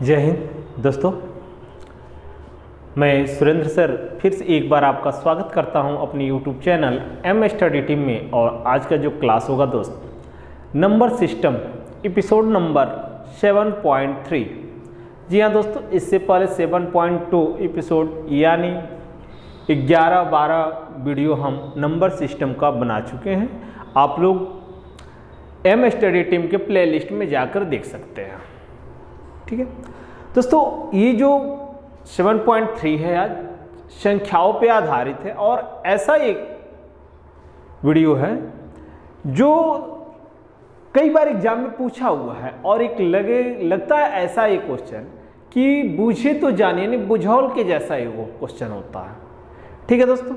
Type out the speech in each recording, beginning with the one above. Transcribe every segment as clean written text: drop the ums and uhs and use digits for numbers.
जय हिंद दोस्तों, मैं सुरेंद्र सर फिर से एक बार आपका स्वागत करता हूं अपनी YouTube channel M study team में। और आज का जो क्लास होगा दोस्त, नंबर सिस्टम एपिसोड नंबर 7.3। जी हाँ दोस्तों, इससे पहले 7.2 एपिसोड यानी 11-12 वीडियो हम नंबर सिस्टम का बना चुके हैं। आप लोग एम स्टडी टीम के प्लेलिस्ट में जाकर देख सकते हैं। ठीक है दोस्तों, ये जो 7.3 है आज संख्याओं पे आधारित है और ऐसा एक वीडियो है जो कई बार एग्जाम में पूछा हुआ है और एक लगता है ऐसा एक क्वेश्चन कि बूझे तो जानिए नहीं, बुझौल के जैसा एक वो क्वेश्चन होता है। ठीक है दोस्तों,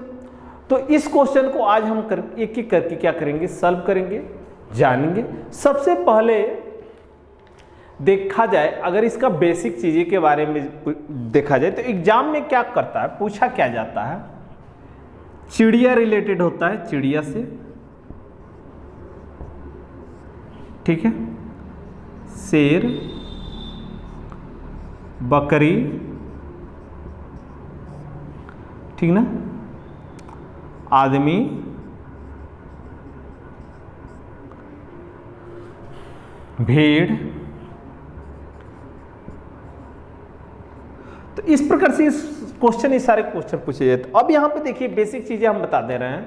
तो इस क्वेश्चन को आज हम एक एक करके क्या करेंगे, सॉल्व करेंगे, जानेंगे। सबसे पहले देखा जाए, अगर इसका बेसिक चीज़ें के बारे में देखा जाए तो एग्जाम में क्या करता है, पूछा क्या जाता है, चिड़िया रिलेटेड होता है, चिड़िया से। ठीक है, शेर, बकरी, ठीक ना, आदमी, भेड़। तो इस प्रकार से ये सारे क्वेश्चन पूछे जाते। अब यहां पे देखिए बेसिक चीजें हम बता दे रहे हैं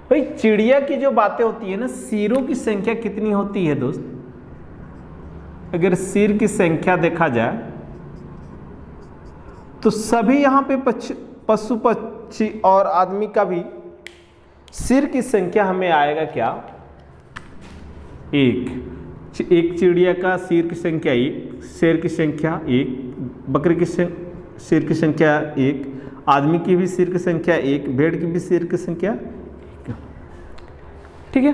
भाई। चिड़िया की जो बातें होती है ना, सिरों की संख्या कितनी होती है दोस्त। अगर सिर की संख्या देखा जाए तो सभी यहां पे पशु पक्षी और आदमी का भी सिर की संख्या हमें आएगा क्या, एक चिड़िया का सिर की संख्या 1, शेर की संख्या 1, बकरी की सिर की संख्या 1, आदमी की भी सिर की संख्या 1, भेड़ की भी सिर की संख्या 1। ठीक है,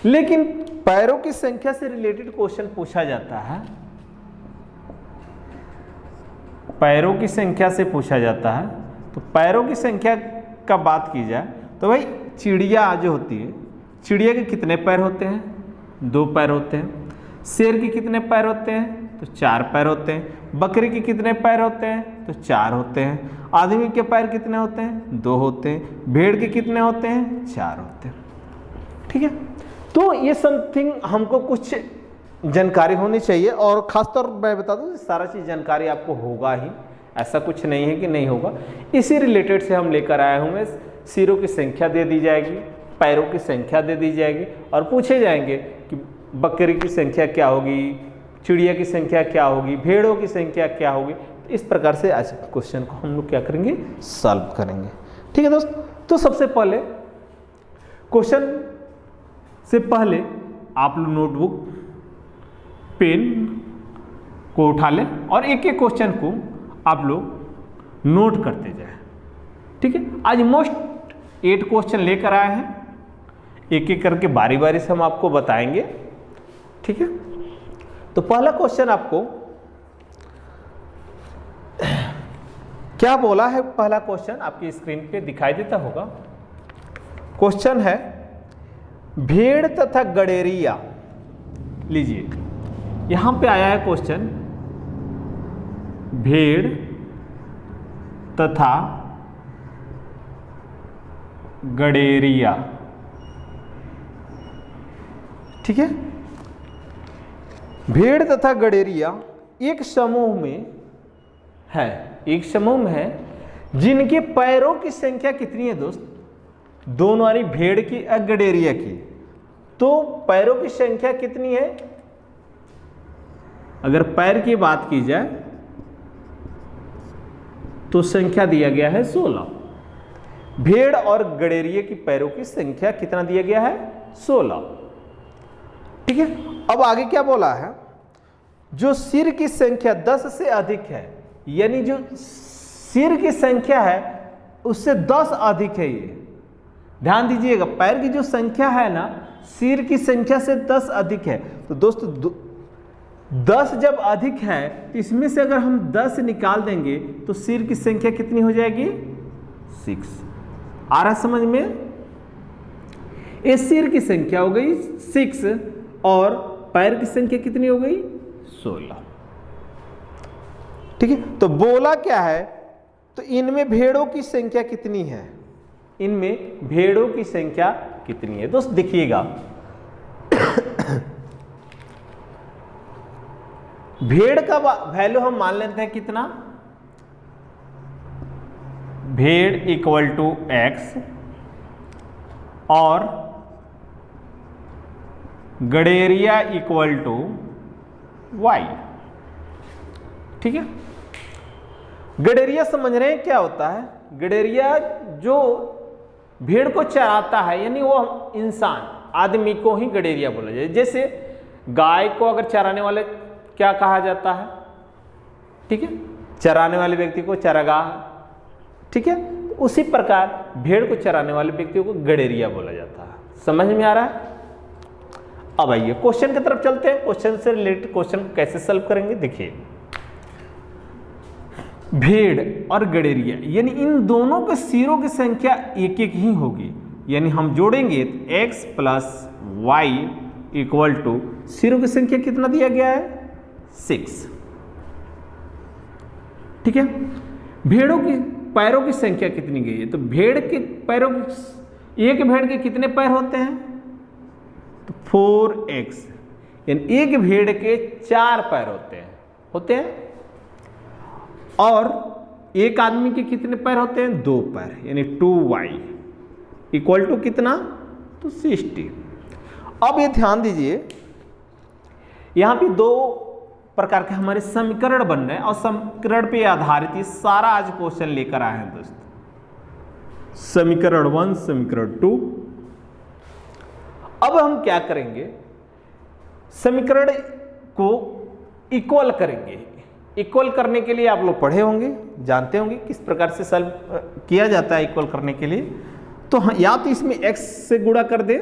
लेकिन पैरों की संख्या से रिलेटेड क्वेश्चन पूछा जाता है। पैरों की संख्या से पूछा जाता है, तो पैरों की संख्या का बात की जाए तो भाई चिड़िया जो होती है, चिड़िया के कितने पैर होते हैं, 2 पैर होते हैं। शेर के कितने पैर होते हैं, तो 4 पैर होते हैं। बकरी के कितने पैर होते हैं, तो 4 होते हैं। आदमी के पैर कितने होते हैं, 2 होते हैं। भेड़ के कितने होते हैं, 4 होते हैं। ठीक है, तो ये समथिंग हमको कुछ जानकारी होनी चाहिए। और खासतौर पर मैं बता दूं, सारा चीज़ जानकारी आपको होगा ही, ऐसा कुछ नहीं है कि नहीं होगा। इसी रिलेटेड से हम लेकर आए होंगे। सिरों की संख्या दे दी जाएगी, पैरों की संख्या दे दी जाएगी और पूछे जाएंगे कि बकरी की संख्या क्या होगी, चिड़िया की संख्या क्या होगी, भेड़ों की संख्या क्या होगी। तो इस प्रकार से आज क्वेश्चन को हम लोग क्या करेंगे, सॉल्व करेंगे। ठीक है दोस्त, तो सबसे पहले क्वेश्चन से पहले आप लोग नोटबुक पेन को उठा लें और एक एक क्वेश्चन को आप लोग नोट करते जाएं। ठीक है, आज मोस्ट 8 क्वेश्चन लेकर आए हैं, एक एक करके बारी बारी से हम आपको बताएंगे। ठीक है, तो पहला क्वेश्चन आपको क्या बोला है, पहला क्वेश्चन आपकी स्क्रीन पे दिखाई देता होगा। क्वेश्चन है भेड़ तथा गडेरिया। लीजिए यहां पे आया है क्वेश्चन, भेड़ तथा गडेरिया। ठीक है, भेड़ तथा गडेरिया एक समूह में है, एक समूह में है जिनके पैरों की संख्या कितनी है दोस्त, दोनों यानी भेड़ की और गडेरिया की। तो पैरों की संख्या कितनी है, अगर पैर की बात की जाए तो संख्या दिया गया है 16। भेड़ और गडेरिया की पैरों की संख्या कितना दिया गया है, 16। ठीक है, अब आगे क्या बोला है, जो सिर की संख्या 10 से अधिक है, यानी जो सिर की संख्या है उससे 10 अधिक है। ये ध्यान दीजिएगा, पैर की जो संख्या है ना, सिर की संख्या से 10 अधिक है। तो दोस्तों 10 जब अधिक है तो इसमें से अगर हम 10 निकाल देंगे तो सिर की संख्या कितनी हो जाएगी, 6। आ रहा समझ में। इस सिर की संख्या हो गई 6 और पैर की संख्या कितनी हो गई 16। ठीक है, तो बोला क्या है, तो इनमें भेड़ों की संख्या कितनी है, इनमें भेड़ों की संख्या कितनी है। दोस्त देखिएगा, भेड़ का वैल्यू हम मान लेते हैं कितना, भेड़ इक्वल टू एक्स और गडेरिया इक्वल टू वाई। ठीक है, गडेरिया समझ रहे हैं क्या होता है, गडेरिया जो भेड़ को चराता है, यानी वो इंसान आदमी को ही गडेरिया बोला जाए। जैसे गाय को अगर चराने वाले क्या कहा जाता है, ठीक है, चराने वाले व्यक्ति को चरागाह, ठीक है, उसी प्रकार भेड़ को चराने वाले व्यक्तियों को गडेरिया बोला जाता है। समझ में आ रहा है। अब आइए क्वेश्चन की तरफ चलते हैं। क्वेश्चन से रिलेटेड क्वेश्चन कैसे सॉल्व करेंगे, देखिए, भेड़ और गडेरिया यानी इन दोनों के सिरों की संख्या एक एक ही होगी, यानी हम जोड़ेंगे तो x plus Y equal to सिरों की संख्या कितना दिया गया है, 6। ठीक है, भेड़ों की पैरों की संख्या कितनी गई है, तो भेड़ के पैरों की, एक भेड़ के कितने पैर होते हैं, तो 4x, यानी एक भेड़ के 4 पैर होते हैं और एक आदमी के कितने पैर होते हैं, 2 पैर, यानी 2y इक्वल टू कितना, तो 60। अब ये ध्यान दीजिए, यहां पे 2 प्रकार के हमारे समीकरण बन रहे हैं और समीकरण पे आधारित ये सारा आज क्वेश्चन लेकर आए हैं दोस्तों, समीकरण 1, समीकरण 2। अब हम क्या करेंगे, समीकरण को इक्वल करेंगे। इक्वल करने के लिए आप लोग पढ़े होंगे, जानते होंगे किस प्रकार से सॉल्व किया जाता है इक्वल करने के लिए। तो या तो इसमें x से गुणा कर दें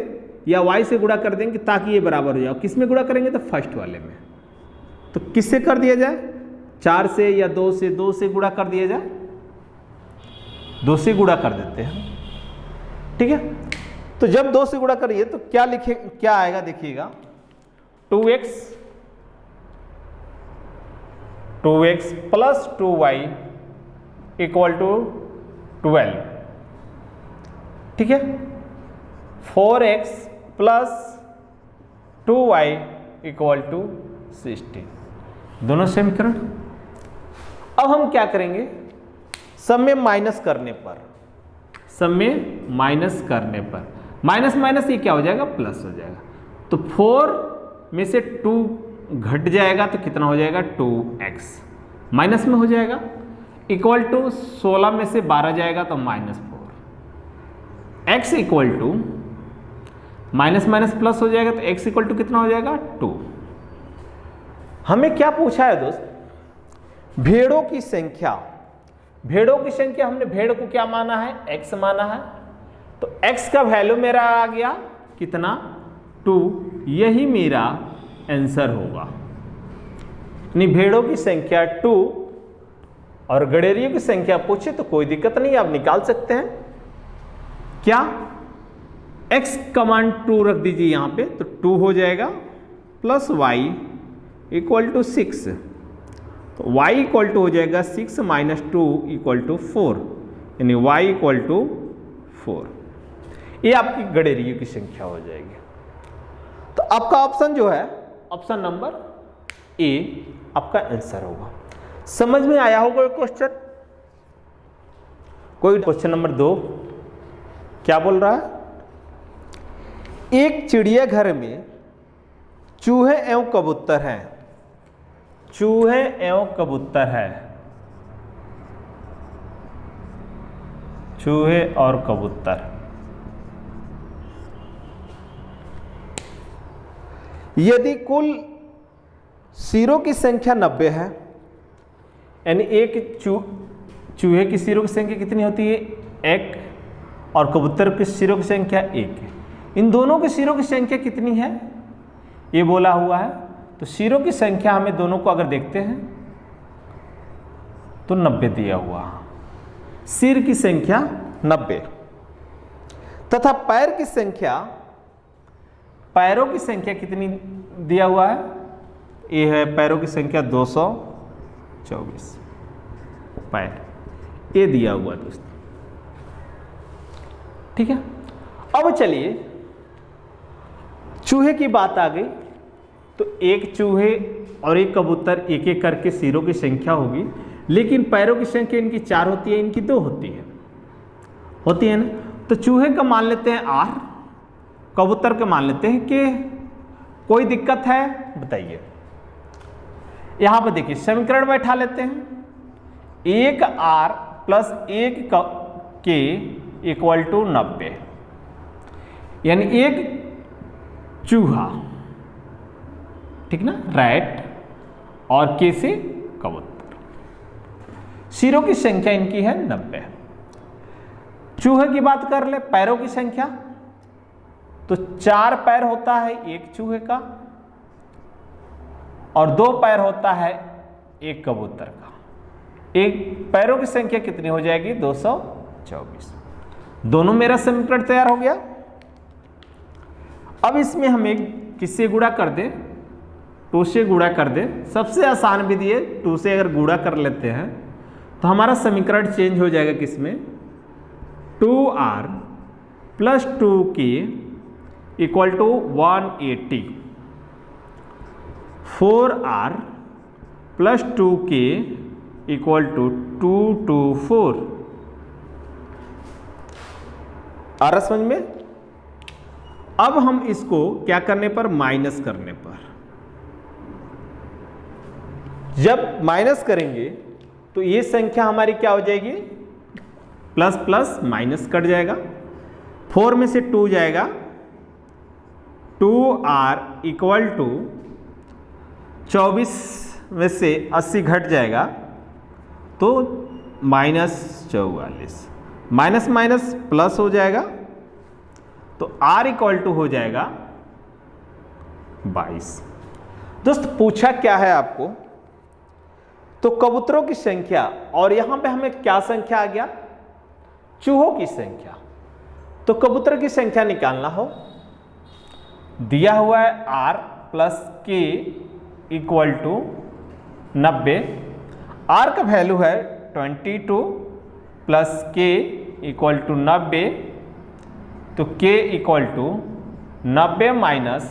या y से गुणा कर देंगे ताकि ये बराबर हो जाए। किस में गुणा करेंगे, तो फर्स्ट वाले में। तो किससे कर दिया जाए, 4 से या 2 से, 2 से गुणा कर दिया जाए, 2 से गुणा कर देते हैं। ठीक है, तो जब 2 से गुणा करिए तो क्या लिखे, क्या आएगा देखिएगा, 2x plus 2y equal to 12। ठीक है, 4x plus 2y equal to 60, दोनों समीकरण। अब हम क्या करेंगे, सब में माइनस करने पर, सब में माइनस करने पर, माइनस माइनस ये क्या हो जाएगा, प्लस हो जाएगा। तो 4 में से 2 घट जाएगा तो कितना हो जाएगा, 2x माइनस में हो जाएगा, इक्वल टू 16 में से 12 जाएगा तो -4, x equal to minus minus plus हो जाएगा तो x इक्वल टू कितना हो जाएगा, 2। हमें क्या पूछा है दोस्त, भेड़ों की संख्या। भेड़ों की संख्या हमने भेड़ को क्या माना है, x माना है, तो x का वैल्यू मेरा आ गया कितना, 2। यही मेरा आंसर होगा। यानी भेड़ों की संख्या 2 और गडेरियों की संख्या पूछे तो कोई दिक्कत नहीं, आप निकाल सकते हैं। क्या, x कमांड 2 रख दीजिए यहां पे, तो 2 हो जाएगा प्लस y इक्वल टू 6, तो y इक्वल टू हो जाएगा 6 माइनस 2 इक्वल टू 4, यानी y इक्वल टू 4। ये आपकी गडेरियों की संख्या हो जाएगी। तो आपका ऑप्शन जो है, ऑप्शन नंबर ए आपका आंसर होगा। समझ में आया होगा क्वेश्चन। कोई क्वेश्चन नंबर 2 क्या बोल रहा है, एक चिड़ियाघर में चूहे एवं कबूतर हैं, चूहे एवं कबूतर है, चूहे और कबूतर। यदि कुल सिरों की संख्या 90 है, यानी एक चूहे की सिरों की संख्या कितनी होती है, 1, और कबूतर की सिरों की संख्या 1 है। इन दोनों की सिरों की संख्या कितनी है ये बोला हुआ है। तो सिरों की संख्या हमें दोनों को अगर देखते हैं तो 90 दिया हुआ, सिर की संख्या 90 तथा पैर की संख्या, पैरों की संख्या कितनी दिया हुआ है, ये है पैरों की संख्या 224। पैर, ये दिया हुआ दोस्तों। ठीक है, अब चलिए चूहे की बात आ गई, तो एक चूहे और एक कबूतर एक एक करके सिरों की संख्या होगी, लेकिन पैरों की संख्या इनकी 4 होती है, इनकी 2 होती है ना। तो चूहे का मान लेते हैं R, कबूतर का मान लेते हैं K। कोई दिक्कत है बताइए? यहां पर देखिए समीकरण बैठा लेते हैं, 1R plus 1K equal to 90, यानी एक चूहा, ठीक ना, रैट, और K से कबूतर। सिरों की संख्या इनकी है 90। चूहे की बात कर ले, पैरों की संख्या, तो 4 पैर होता है एक चूहे का और 2 पैर होता है एक कबूतर का। एक पैरों की संख्या कितनी हो जाएगी? 224। दोनों मेरा समीकरण तैयार हो गया। अब इसमें हम एक किससे गुणा कर दें? 2 से गुणा कर दें। सबसे आसान विधि है, 2 से अगर गुणा कर लेते हैं तो हमारा समीकरण चेंज हो जाएगा किसमें? 2R plus 2K equal to 180, 4R plus 2K equal to 224। आ रहा समझ में? अब हम इसको क्या करने पर? माइनस करने पर। जब माइनस करेंगे तो ये संख्या हमारी क्या हो जाएगी? प्लस प्लस माइनस कट जाएगा, 4 में से 2 जाएगा, 2R इक्वल टू 24 में से 80 घट जाएगा तो -44, माइनस माइनस प्लस हो जाएगा, तो R इक्वल टू हो जाएगा 22। दोस्त पूछा क्या है आपको? तो कबूतरों की संख्या, और यहां पे हमें क्या संख्या आ गया? चूहों की संख्या। तो कबूतर की संख्या निकालना हो, दिया हुआ है R plus K equal to 90। R का वैल्यू है 22 प्लस K इक्वल टू 90, तो K इक्वल टू 90 माइनस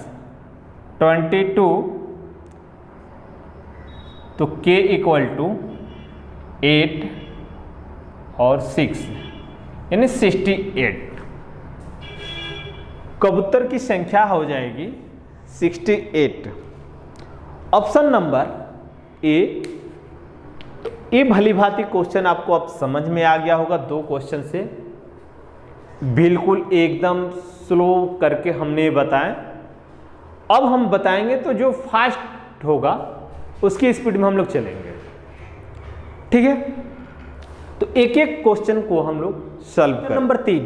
22, तो K इक्वल टू 8 और 6 यानी 68। कबूतर की संख्या हो जाएगी 68। Option number A. ये भली भांति क्वेश्चन आपको अब समझ में आ गया होगा। 2 क्वेश्चन से बिल्कुल एकदम स्लो करके हमने ये बताएं। अब हम बताएंगे तो जो फास्ट होगा उसकी स्पीड में हम लोग चलेंगे, ठीक है। तो एक एक क्वेश्चन को हम लोग सॉल्व करें। नंबर 3,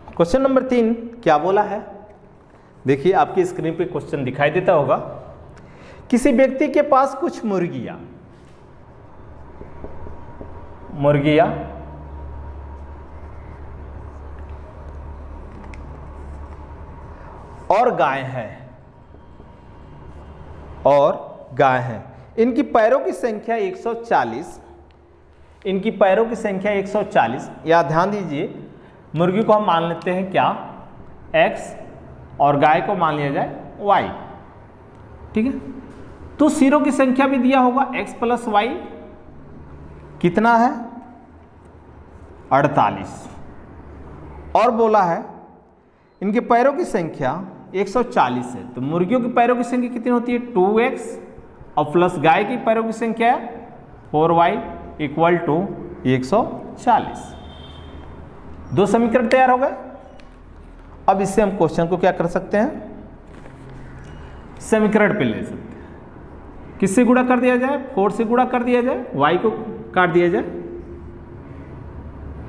क्वेश्चन नंबर 3 क्या बोला है? देखिए आपकी स्क्रीन पे क्वेश्चन दिखाई देता होगा। किसी व्यक्ति के पास कुछ मुर्गियां और गाय हैं, इनकी पैरों की संख्या 140, इनकी पैरों की संख्या 140। या ध्यान दीजिए, मुर्गी को हम मान लेते हैं क्या? X, और गाय को मान लिया जाए Y, ठीक है। तो सिरों की संख्या भी दिया होगा X प्लस Y, कितना है? 48। और बोला है इनके पैरों की संख्या 140 है, तो मुर्गियों की पैरों की संख्या कितनी होती है? 2X, और प्लस गाय की पैरों की संख्या है 4Y इक्वल टू 140। 2 समीकरण तैयार हो गए। अब इससे हम क्वेश्चन को क्या कर सकते हैं? समीकरण पे ले सकते हैं। किससे गुणा कर दिया जाए? 4 से गुणा कर दिया जाए, y को काट दिया जाए,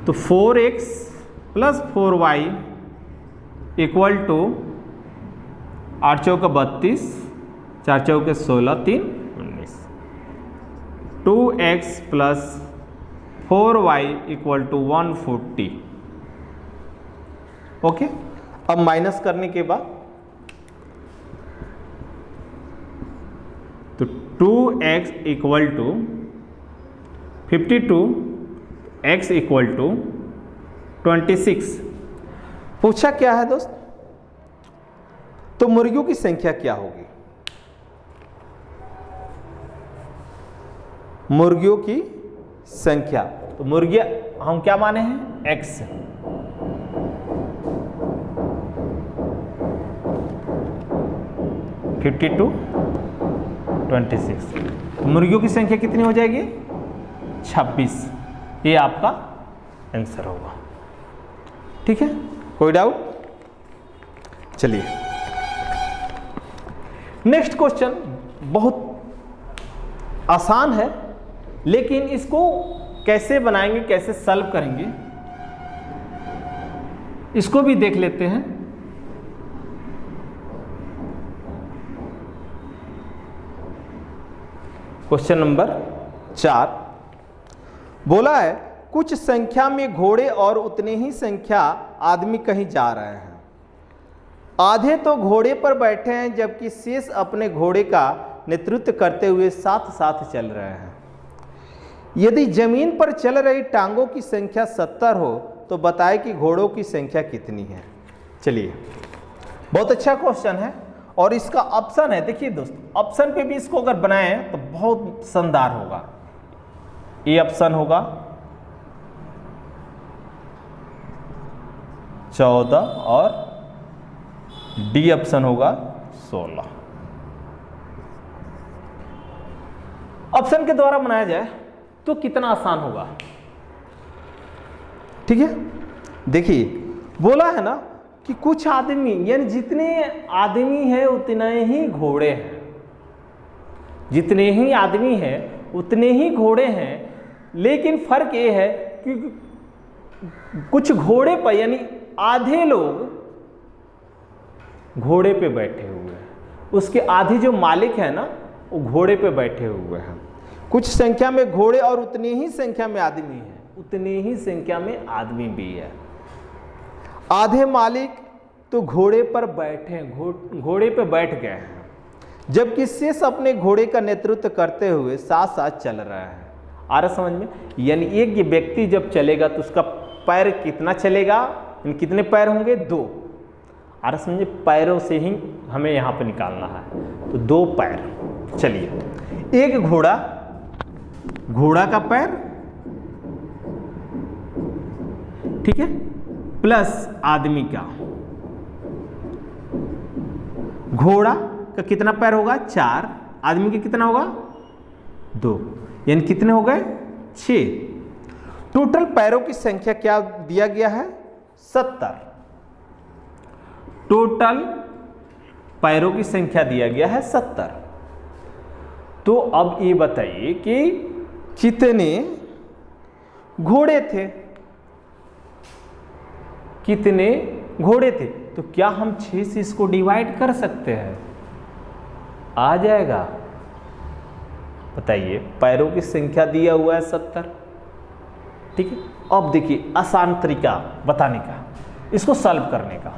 तो 4x plus 4y equal to 8 चौका 32, 4 चौके 16, 3 19, 2x plus 4y equal to 140। Okay, अब माइनस करने के बाद तो 2x equal to 52x equal to 26। पूछा क्या है दोस्त? तो मुर्गियों की संख्या क्या होगी? मुर्गियों की संख्या, तो मुर्गियां हम क्या माने हैं? x। फिफ्टी टू 26, मुर्गियों की संख्या कितनी हो जाएगी? 26। ये आपका आंसर होगा। ठीक है, कोई डाउट? चलिए नेक्स्ट क्वेश्चन बहुत आसान है, लेकिन इसको कैसे बनाएंगे, कैसे सॉल्व करेंगे, इसको भी देख लेते हैं। क्वेश्चन नंबर 4 बोला है कुछ संख्या में घोड़े और उतने ही संख्या आदमी कहीं जा रहे हैं। आधे तो घोड़े पर बैठे हैं जबकि शेष अपने घोड़े का नेतृत्व करते हुए साथ साथ चल रहे हैं। यदि जमीन पर चल रही टांगों की संख्या 70 हो तो बताएं कि घोड़ों की संख्या कितनी है। चलिए, बहुत अच्छा क्वेश्चन है और इसका ऑप्शन है। देखिए दोस्त, ऑप्शन पे भी इसको अगर बनाएं तो बहुत शानदार होगा। ए ऑप्शन होगा 14 और डी ऑप्शन होगा 16। ऑप्शन के द्वारा बनाया जाए तो कितना आसान होगा। ठीक है, देखिए बोला है ना कि कुछ आदमी, यानी जितने आदमी हैं उतने ही घोड़े हैं, जितने ही आदमी हैं उतने ही घोड़े हैं। लेकिन फर्क ये है कि कुछ घोड़े पर, यानी आधे लोग घोड़े पे बैठे हुए हैं, उसके आधे जो मालिक है ना वो घोड़े पे बैठे हुए हैं। कुछ संख्या में घोड़े और उतनी ही संख्या में आदमी है, उतनी ही संख्या में आदमी भी है। आधे मालिक तो घोड़े पर बैठे, घोड़े पे बैठ गए हैं, जबकि शेष अपने घोड़े का नेतृत्व करते हुए साथ साथ चल रहे हैं। आ रहा समझ में? यानी एक व्यक्ति जब चलेगा तो उसका पैर कितना चलेगा, कितने पैर होंगे? 2। आ रहा समझे? पैरों से ही हमें यहाँ पे निकालना है, तो 2 पैर। चलिए, एक घोड़ा, घोड़ा का पैर, ठीक है, प्लस आदमी का। घोड़ा का कितना पैर होगा? 4। आदमी का कितना होगा? 2। यानी कितने हो गए? 6। टोटल पैरों की संख्या क्या दिया गया है? 70। टोटल पैरों की संख्या दिया गया है 70। तो अब ये बताइए कि कितने घोड़े थे? कितने घोड़े थे? तो क्या हम 6 से इसको डिवाइड कर सकते हैं? आ जाएगा। बताइए, पैरों की संख्या दिया हुआ है 70। ठीक है, अब देखिए आसान तरीका बताने का, इसको सॉल्व करने का।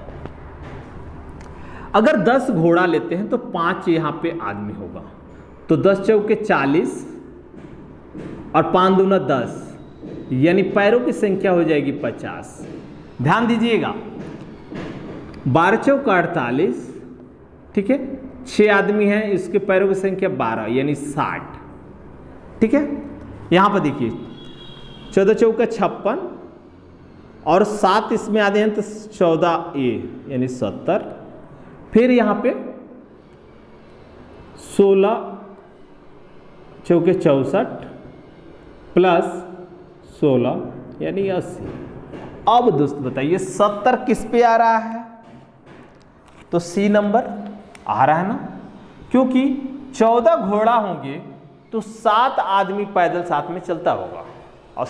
अगर 10 घोड़ा लेते हैं तो 5 यहां पे आदमी होगा, तो 10 चौके 40 और 5 दूना 10, यानी पैरों की संख्या हो जाएगी 50। ध्यान दीजिएगा, 12 चौका 48, ठीक है, 6 आदमी हैं, इसके पैरों की संख्या 12 यानी 60। ठीक है, यहां पर देखिए 14 चौका 56 और 7 इसमें आधे हैं तो 14 यानी 70। फिर यहां पे 16 चौके 64 प्लस 16 यानी 80। अब दोस्त बताइए 70 किस पे आ रहा है? तो सी नंबर आ रहा है ना, क्योंकि 14 घोड़ा होंगे तो 7 आदमी पैदल साथ में चलता होगा, और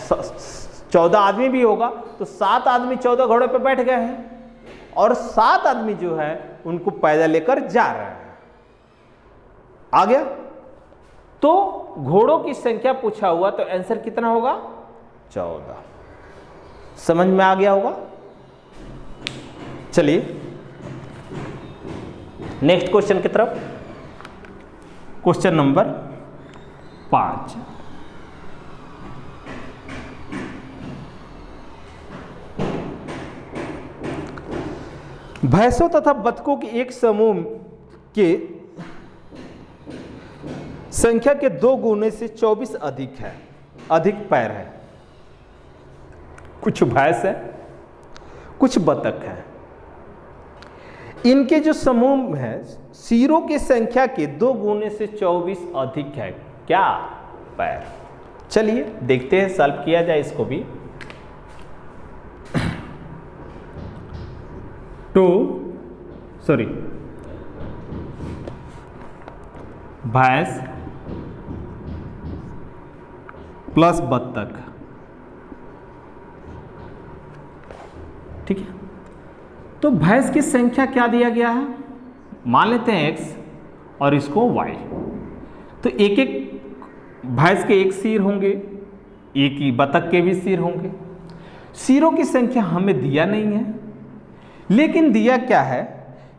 14 आदमी भी होगा तो 7 आदमी 14 घोड़े पे बैठ गए हैं और 7 आदमी जो है उनको पैदल लेकर जा रहे हैं। आ गया? तो घोड़ों की संख्या पूछा हुआ तो आंसर कितना होगा? 14। समझ में आ गया होगा? चलिए नेक्स्ट क्वेश्चन की तरफ। क्वेश्चन नंबर 5 भैंसों तथा बतखों के एक समूह के संख्या के 2 गुने से 24 अधिक पैर है। कुछ भैंस है, कुछ बतख है। इनके जो समूह है सिरों की संख्या के 2 गुने से 24 अधिक है क्या? पैर। चलिए देखते हैं, सॉल्व किया जाए इसको भी। भैंस प्लस बत्तख, ठीक है। तो भैंस की संख्या क्या दिया गया है? मान लेते हैं x और इसको y। तो एक एक भैंस के एक सिर होंगे, एक ही बतख के भी सिर होंगे। सिरों की संख्या हमें दिया नहीं है, लेकिन दिया क्या है,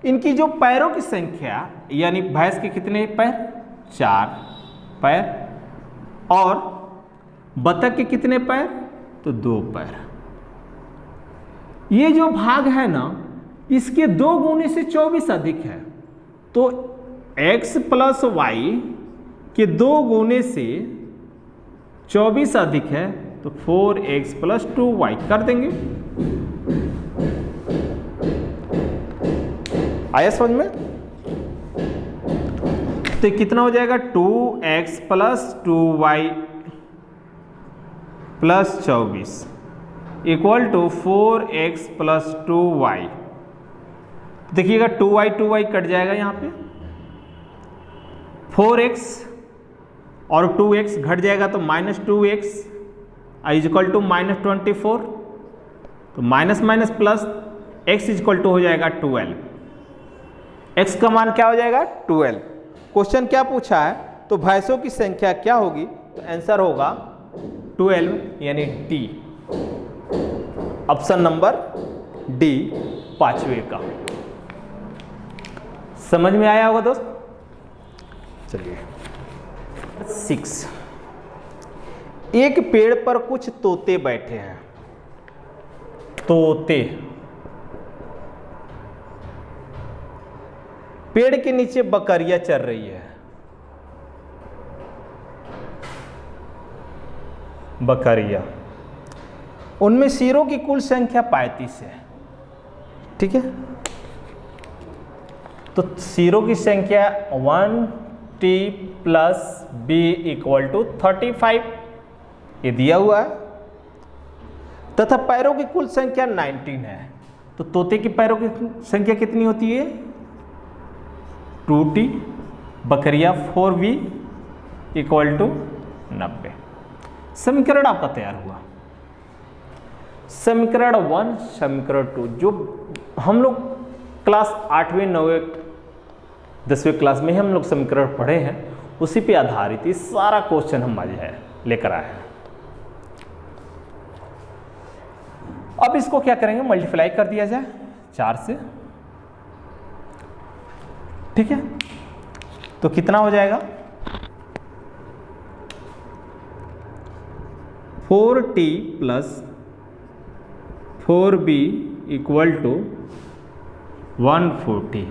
इनकी जो पैरों की संख्या, यानी भैंस के कितने पैर? 4 पैर। और बतख के कितने पैर? तो 2 पैर। ये जो भाग है ना, इसके 2 गुने से 24 अधिक है। तो x प्लस वाई के 2 गुने से 24 अधिक है, तो 4x प्लस 2y कर देंगे। आया समझ में? तो कितना हो जाएगा? 2x plus 2y plus 24 equal to 4x plus 2y। देखिएगा 2y कट जाएगा यहाँ पे, 4x और 2x घट जाएगा तो minus 2x is equal to minus 24। तो minus minus plus x is equal to हो जाएगा 12। x का मान क्या हो जाएगा? 12। क्वेश्चन क्या पूछा है? तो भैंसों की संख्या क्या होगी? तो आंसर होगा 12 यानी डी, ऑप्शन नंबर डी 5वें का। समझ में आया होगा दोस्त? चलिए 6। एक पेड़ पर कुछ तोते बैठे हैं। तोते पेड़ के नीचे बकरियां चर रही है। बकरियां, उनमें सिरों की कुल संख्या 35 है, ठीक है। तो सिरों की संख्या 1t plus b equal to 35 ये दिया हुआ है, तथा पैरों की कुल संख्या 19 है। तो तोते की पैरों की संख्या कितनी होती है? 2t, बकरिया 4v इक्वल टू 90। समीकरण आपका तैयार हुआ। समीकरण 1, समीकरण 2 जो हम लोग क्लास 8वें 9वें 10वें क्लास में हम लोग समीकरण पढ़े हैं, उसी पे आधारित ये सारा क्वेश्चन हम आज है लेकर आए हैं। अब इसको क्या करेंगे? मल्टीप्लाई कर दिया जाए 4 से, ठीक है। तो कितना हो जाएगा? 4t plus 4b equal to 140,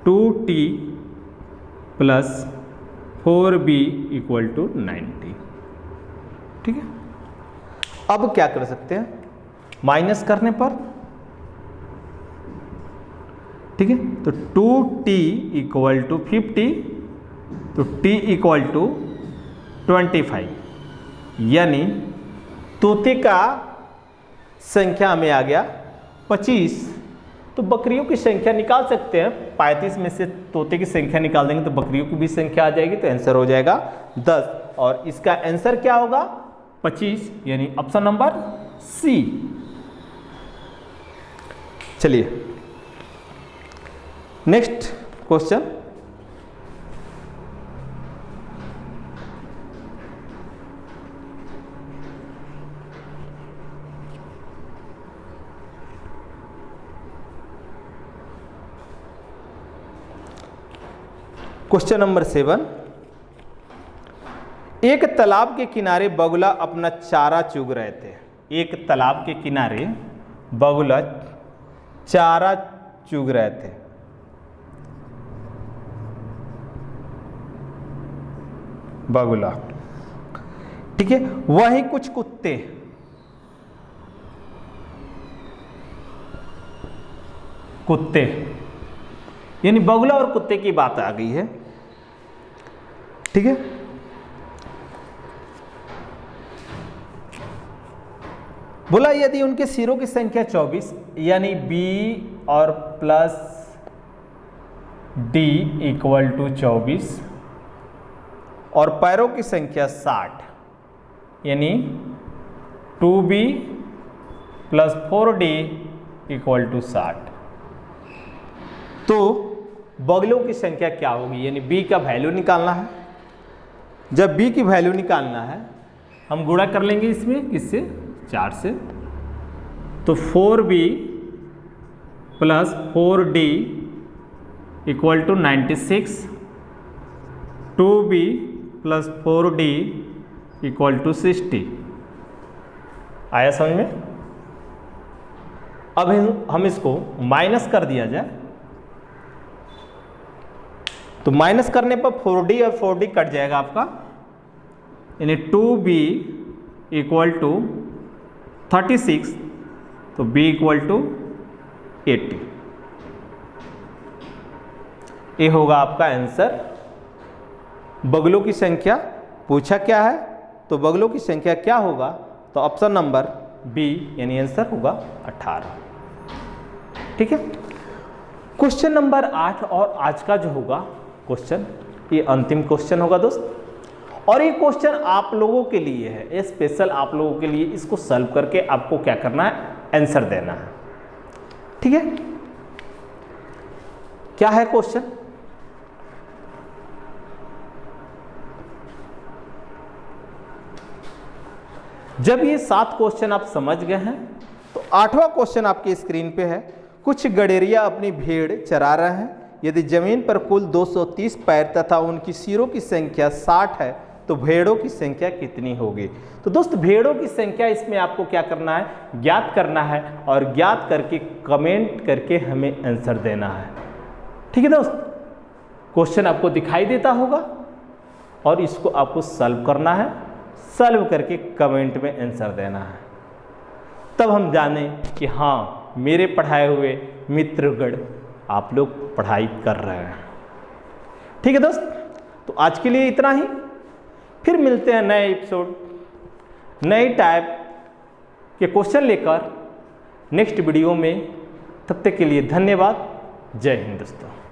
2t plus 4b equal to 90, ठीक है। अब क्या कर सकते हैं? माइनस करने पर, ठीक है। तो 2t इक्वल टू 50, तो t इक्वल टू 25, यानी तोते का संख्या हमें आ गया 25। तो बकरियों की संख्या निकाल सकते हैं, 35 में से तोते की संख्या निकाल देंगे तो बकरियों की भी संख्या आ जाएगी, तो आंसर हो जाएगा 10। और इसका आंसर क्या होगा? 25, यानी ऑप्शन नंबर सी। चलिए नेक्स्ट क्वेश्चन। Question number 7। एक तालाब के किनारे बगुला अपना चारा चुग रहे थे। एक तालाब के किनारे बगुला चारा चुग रहे थे। बगुला, ठीक है। वहीं कुछ कुत्ते, कुत्ते यानी बगुला और कुत्ते की बात आ गई है, ठीक है। बोला यदि उनके सिरों की संख्या 24 यानी B और प्लस D इक्वल टू 24 और पैरों की संख्या 60 यानी 2B plus 4D equal to 60, तो बगुलों की संख्या क्या होगी, यानी B का वैल्यू निकालना है। जब B की वैल्यू निकालना है हम गुणा कर लेंगे इसमें किससे, 4 से, तो 4B plus 4D equal to 96, 2B plus 4D equal to 60। आया समझ में? अब हम इसको माइनस कर दिया जाए, तो माइनस करने पर 4D और 4D कट जाएगा आपका, यानी 2B इक्वल टू 36, तो B इक्वल टू 80। ये होगा आपका आंसर। बगुलों की संख्या पूछा क्या है, तो बगुलों की संख्या क्या होगा, तो ऑप्शन नंबर B यानी आंसर होगा 18, ठीक है। क्वेश्चन नंबर 8 और आज का जो होगा क्वेश्चन, ये अंतिम क्वेश्चन होगा दोस्त, और ये क्वेश्चन आप लोगों के लिए है, ये स्पेशल आप लोगों के लिए। इसको सॉल्व करके आपको क्या करना है, आंसर देना है, ठीक है। क्या है क्वेश्चन, जब ये 7 क्वेश्चन आप समझ गए हैं तो 8वां क्वेश्चन आपकी स्क्रीन पे है। कुछ गडेरिया अपनी भेड़ चरा रहे हैं, यदि जमीन पर कुल 230 पैर तथा उनकी सिरों की संख्या 60 है तो भेड़ों की संख्या कितनी होगी। तो दोस्त भेड़ों की संख्या इसमें आपको क्या करना है, ज्ञात करना है, और ज्ञात करके कमेंट करके हमें आंसर देना है, ठीक है दोस्त। क्वेश्चन आपको दिखाई देता होगा और इसको आपको सॉल्व करना है, सॉल्व करके कमेंट में आंसर देना है, तब हम जाने कि हाँ मेरे पढ़ाए हुए मित्रगण आप लोग पढ़ाई कर रहे हैं, ठीक है दोस्त। तो आज के लिए इतना ही, फिर मिलते हैं नए एपिसोड, नई टाइप के क्वेश्चन लेकर नेक्स्ट वीडियो में। तब तक के लिए धन्यवाद। जय हिंद दोस्तों।